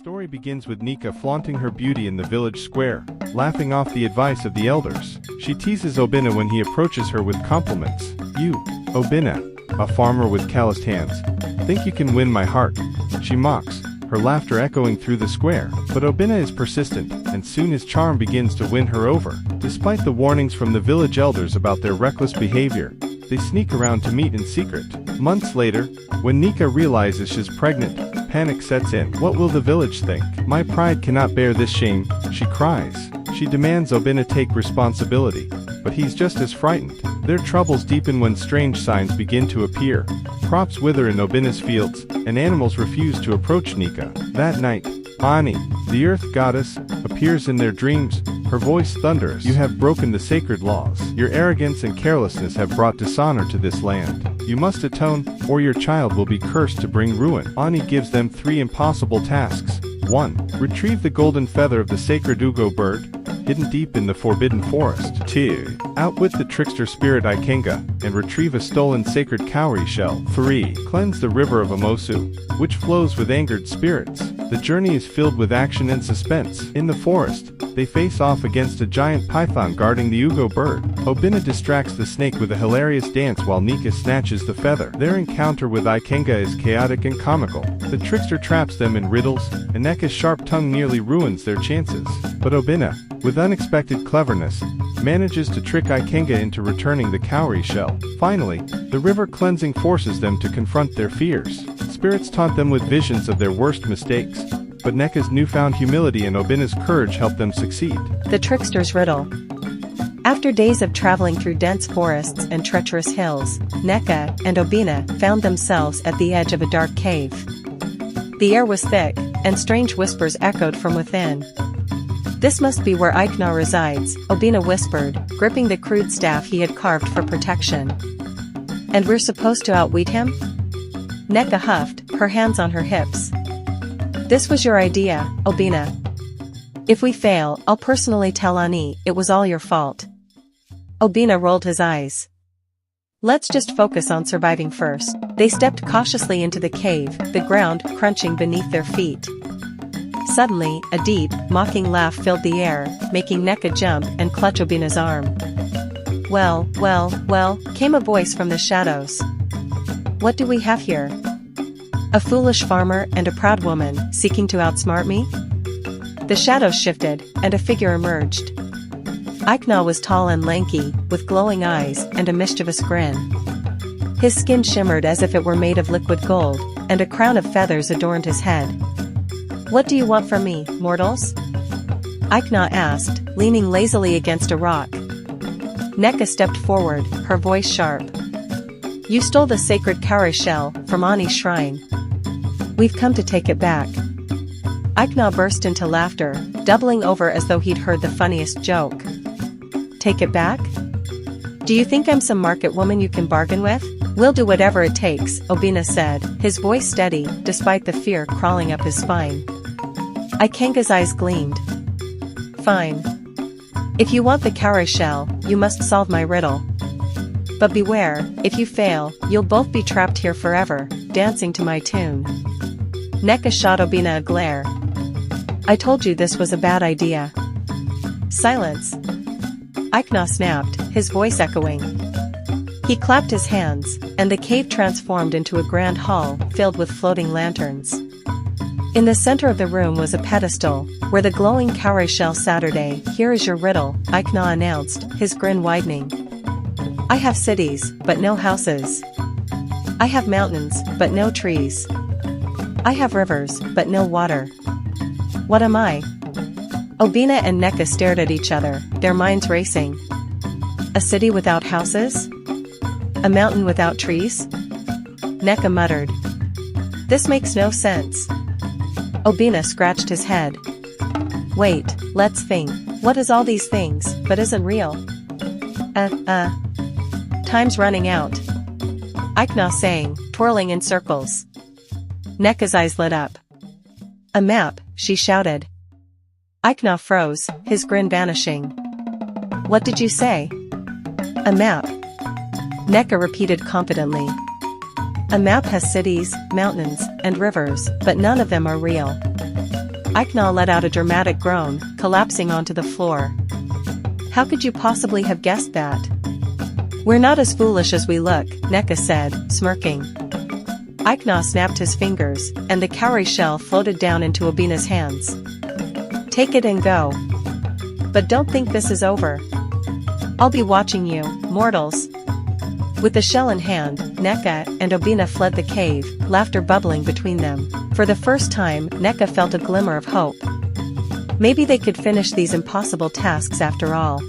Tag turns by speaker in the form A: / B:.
A: story begins with Nneka flaunting her beauty in the village square, laughing off the advice of the elders. She teases Obinna when he approaches her with compliments. "You, Obinna, a farmer with calloused hands, think you can win my heart?" She mocks, her laughter echoing through the square. But Obinna is persistent, and soon his charm begins to win her over. Despite the warnings from the village elders about their reckless behavior, they sneak around to meet in secret. Months later, when Nneka realizes she's pregnant, panic sets in. What will the village think? "My pride cannot bear this shame," she cries. She demands Obinna take responsibility, but he's just as frightened. Their troubles deepen when strange signs begin to appear. Crops wither in Obinna's fields, and animals refuse to approach Nneka. That night, Ani, the earth goddess, appears in their dreams, her voice thunders. "You have broken the sacred laws. Your arrogance and carelessness have brought dishonor to this land. You must atone, or your child will be cursed to bring ruin." Ani gives them 3 impossible tasks. 1. Retrieve the golden feather of the sacred Ugo bird, hidden deep in the forbidden forest. 2. Outwit the trickster spirit Ikenga, and retrieve a stolen sacred cowrie shell. 3. Cleanse the river of Amosu, which flows with angered spirits. The journey is filled with action and suspense. In the forest, they face off against a giant python guarding the Ugo bird. Obinna distracts the snake with a hilarious dance while Nneka snatches the feather. Their encounter with Ikenga is chaotic and comical. The trickster traps them in riddles, and Nneka's sharp tongue nearly ruins their chances. But Obinna, with unexpected cleverness, manages to trick Ikenga into returning the cowrie shell. Finally, the river cleansing forces them to confront their fears. Spirits taunt them with visions of their worst mistakes, but Nneka's newfound humility and Obinna's courage help them succeed.
B: The Trickster's Riddle. After days of traveling through dense forests and treacherous hills, Nneka and Obinna found themselves at the edge of a dark cave. The air was thick, and strange whispers echoed from within. "This must be where Ikenga resides," Obinna whispered, gripping the crude staff he had carved for protection. "And we're supposed to outwit him?" Nneka huffed, her hands on her hips. "This was your idea, Obinna. If we fail, I'll personally tell Ani it was all your fault." Obinna rolled his eyes. "Let's just focus on surviving first." They stepped cautiously into the cave, the ground crunching beneath their feet. Suddenly, a deep, mocking laugh filled the air, making Nneka jump and clutch Obinna's arm. Well, came a voice from the shadows. "What do we have here? A foolish farmer and a proud woman, seeking to outsmart me?" The shadows shifted, and a figure emerged. Ikenga was tall and lanky, with glowing eyes and a mischievous grin. His skin shimmered as if it were made of liquid gold, and a crown of feathers adorned his head. "What do you want from me, mortals?" Ikenga asked, leaning lazily against a rock. Nneka stepped forward, her voice sharp. "You stole the sacred cowrie shell from Ani's shrine. We've come to take it back." Ikenga burst into laughter, doubling over as though he'd heard the funniest joke. "Take it back? Do you think I'm some market woman you can bargain with?" "We'll do whatever it takes," Obinna said, his voice steady, despite the fear crawling up his spine. Ikenga's eyes gleamed. "Fine. If you want the cowrie shell, you must solve my riddle. But beware, if you fail, you'll both be trapped here forever, dancing to my tune." Nneka shot Obinna a glare. "I told you this was a bad idea." "Silence!" Ikenga snapped, his voice echoing. He clapped his hands, and the cave transformed into a grand hall filled with floating lanterns. In the center of the room was a pedestal, where the glowing cowrie shell Saturday. "Here is your riddle," Ikenga announced, his grin widening. "I have cities, but no houses. I have mountains, but no trees. I have rivers, but no water. What am I?" Obinna and Nneka stared at each other, their minds racing. "A city without houses? A mountain without trees?" Nneka muttered. "This makes no sense." Obinna scratched his head. "Wait, let's think. What is all these things, but isn't real?" Time's running out," Ikenga sang, twirling in circles. Nneka's eyes lit up. "A map," she shouted. Ikenga froze, his grin vanishing. "What did you say?" "A map," Nneka repeated confidently. "A map has cities, mountains, and rivers, but none of them are real. Ikenga let out a dramatic groan, collapsing onto the floor. How could you possibly have guessed that? We're not as foolish as we look, Nneka said, smirking. Ikenga snapped his fingers, and the cowrie shell floated down into Obinna's hands. Take it and go. But don't think this is over. I'll be watching you, mortals. With the shell in hand, Nneka and Obinna fled the cave, laughter bubbling between them. For the first time, Nneka felt a glimmer of hope. Maybe they could finish these impossible tasks after all.